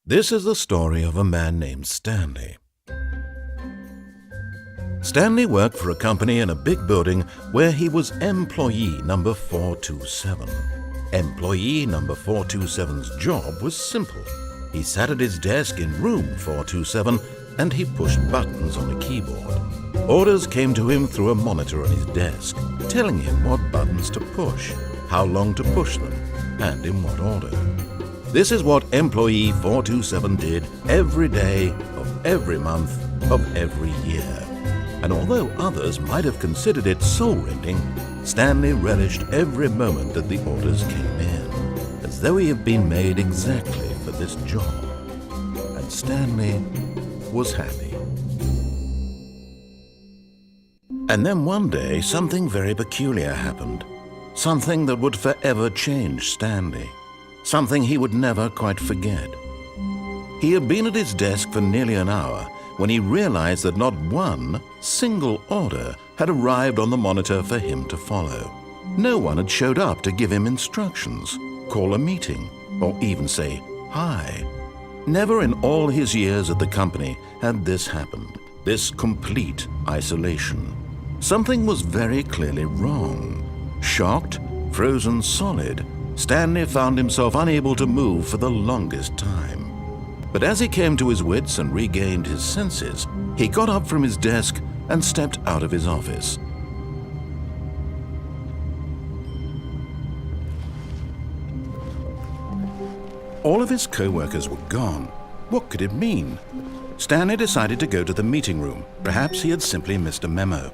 This is the story of a man named Stanley. Stanley worked for a company in a big building where he was employee number 427. Employee number 427's job was simple. He sat at his desk in room 427 and he pushed buttons on a keyboard. Orders came to him through a monitor on his desk, telling him what buttons to push, how long to push them, and in what order. This is what employee 427 did every day of every month of every year. And although others might have considered it soul-rending, Stanley relished every moment that the orders came in, as though he had been made exactly for this job. And Stanley was happy. And then one day, something very peculiar happened. Something that would forever change Stanley. Something he would never quite forget. He had been at his desk for nearly an hour when he realized that not one single order had arrived on the monitor for him to follow. No one had showed up to give him instructions, call a meeting, or even say hi. Never in all his years at the company had this happened, this complete isolation. Something was very clearly wrong. Shocked, frozen solid, Stanley found himself unable to move for the longest time. But as he came to his wits and regained his senses, he got up from his desk and stepped out of his office. All of his co-workers were gone. What could it mean? Stanley decided to go to the meeting room. Perhaps he had simply missed a memo.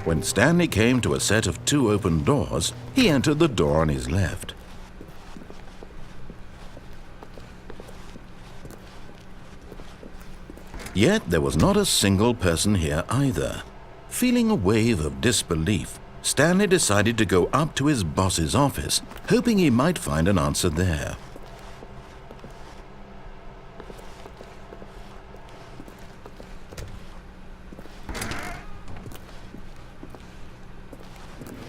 When Stanley came to a set of 2 open doors, he entered the door on his left. Yet there was not a single person here either. Feeling a wave of disbelief, Stanley decided to go up to his boss's office, hoping he might find an answer there.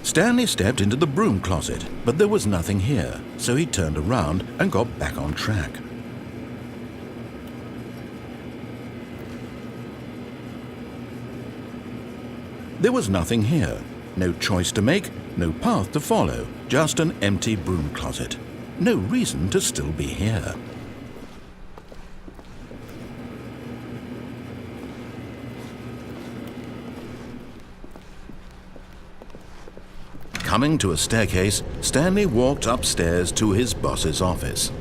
Stanley stepped into the broom closet, but there was nothing here, so he turned around and got back on track. There was nothing here. No choice to make, no path to follow, just an empty broom closet. No reason to still be here. Coming to a staircase, Stanley walked upstairs to his boss's office.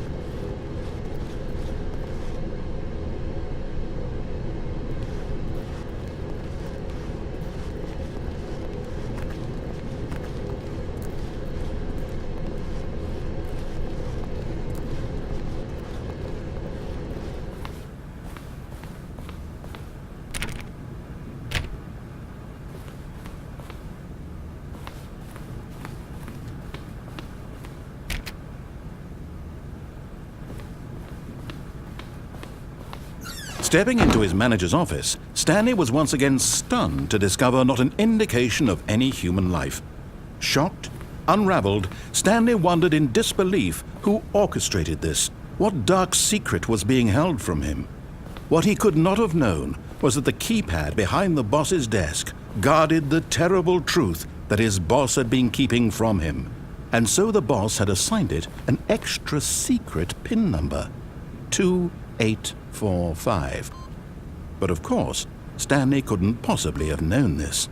Stepping into his manager's office, Stanley was once again stunned to discover not an indication of any human life. Shocked, unraveled, Stanley wondered in disbelief who orchestrated this. What dark secret was being held from him? What he could not have known was that the keypad behind the boss's desk guarded the terrible truth that his boss had been keeping from him. And so the boss had assigned it an extra secret PIN number, 2845. But of course, Stanley couldn't possibly have known this.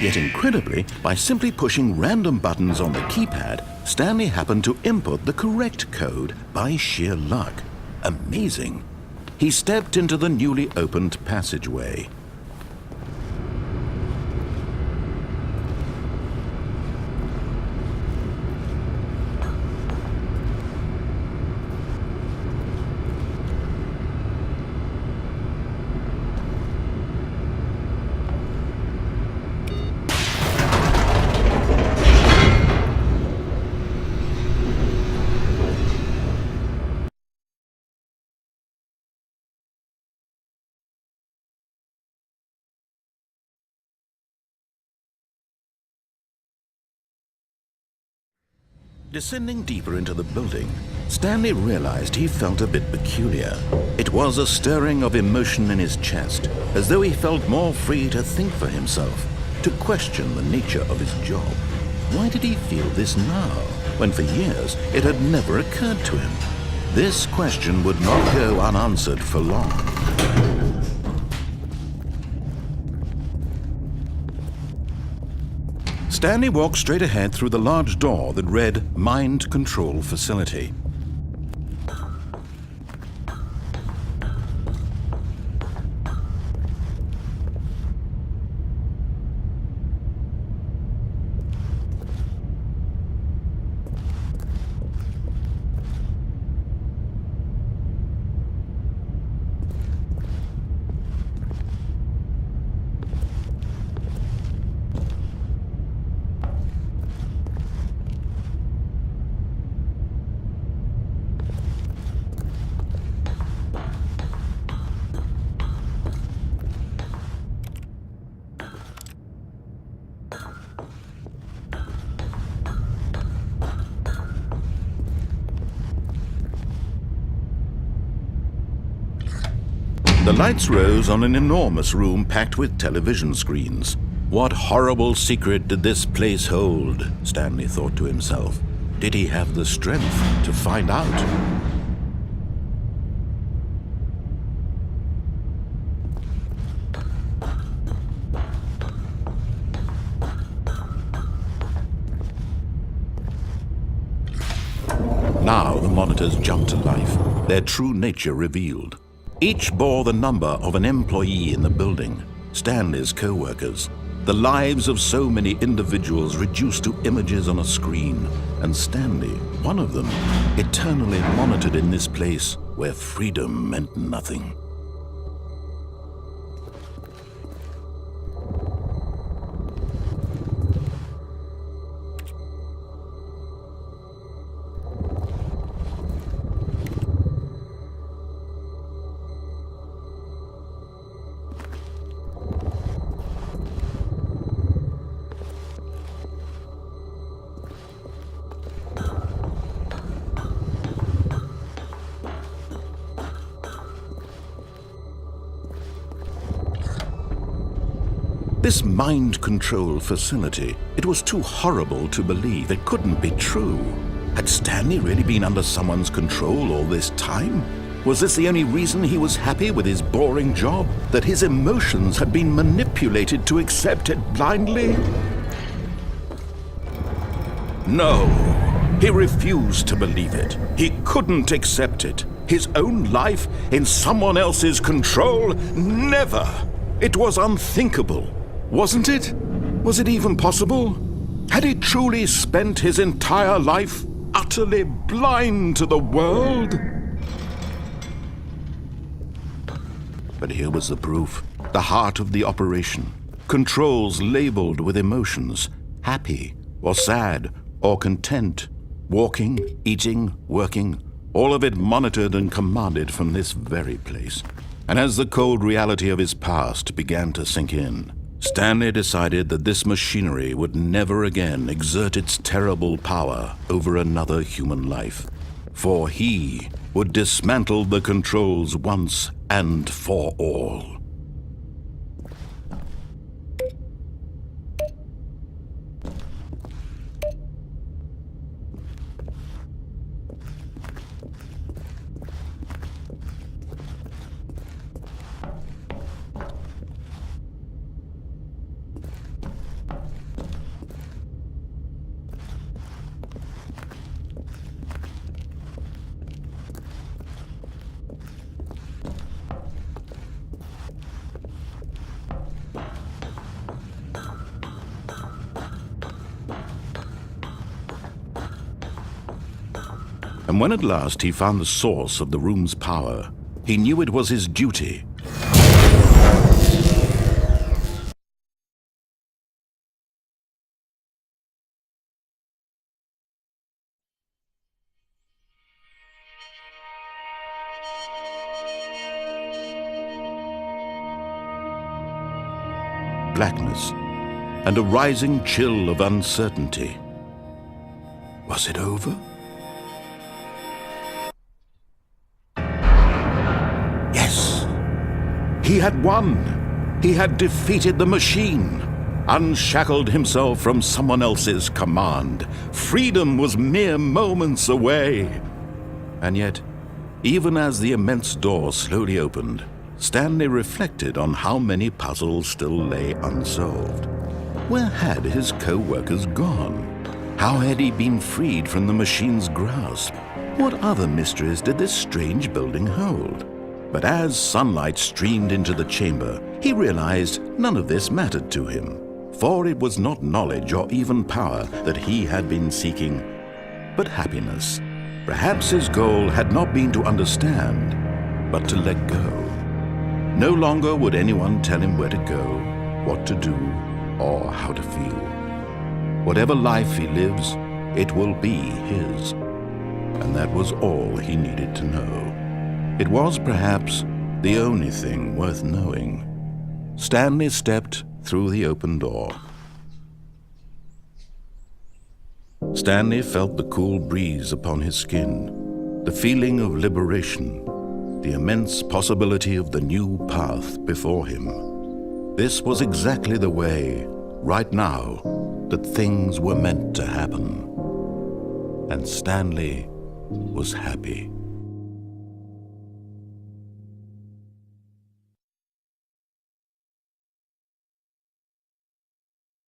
Yet incredibly, by simply pushing random buttons on the keypad, Stanley happened to input the correct code by sheer luck. Amazing. He stepped into the newly opened passageway. Descending deeper into the building, Stanley realized he felt a bit peculiar. It was a stirring of emotion in his chest, as though he felt more free to think for himself, to question the nature of his job. Why did he feel this now, when for years it had never occurred to him? This question would not go unanswered for long. Stanley walked straight ahead through the large door that read Mind Control Facility. The lights rose on an enormous room packed with television screens. What horrible secret did this place hold? Stanley thought to himself. Did he have the strength to find out? Now the monitors jumped to life, their true nature revealed. Each bore the number of an employee in the building, Stanley's co-workers, the lives of so many individuals reduced to images on a screen, and Stanley, one of them, eternally monitored in this place where freedom meant nothing. This mind control facility, it was too horrible to believe. It couldn't be true. Had Stanley really been under someone's control all this time? Was this the only reason he was happy with his boring job? That his emotions had been manipulated to accept it blindly? No, he refused to believe it. He couldn't accept it. His own life in someone else's control? Never! It was unthinkable. Wasn't it? Was it even possible? Had he truly spent his entire life utterly blind to the world? But here was the proof. The heart of the operation. Controls labeled with emotions. Happy, or sad, or content. Walking, eating, working. All of it monitored and commanded from this very place. And as the cold reality of his past began to sink in, Stanley decided that this machinery would never again exert its terrible power over another human life, for he would dismantle the controls once and for all. And when at last he found the source of the room's power, he knew it was his duty. Blackness and a rising chill of uncertainty. Was it over? Yes! He had won! He had defeated the machine! Unshackled himself from someone else's command. Freedom was mere moments away. And yet, even as the immense door slowly opened, Stanley reflected on how many puzzles still lay unsolved. Where had his co-workers gone? How had he been freed from the machine's grasp? What other mysteries did this strange building hold? But as sunlight streamed into the chamber, he realized none of this mattered to him, for it was not knowledge or even power that he had been seeking, but happiness. Perhaps his goal had not been to understand, but to let go. No longer would anyone tell him where to go, what to do, or how to feel. Whatever life he lives, it will be his. And that was all he needed to know. It was perhaps the only thing worth knowing. Stanley stepped through the open door. Stanley felt the cool breeze upon his skin, the feeling of liberation, the immense possibility of the new path before him. This was exactly the way, right now, that things were meant to happen. And Stanley was happy.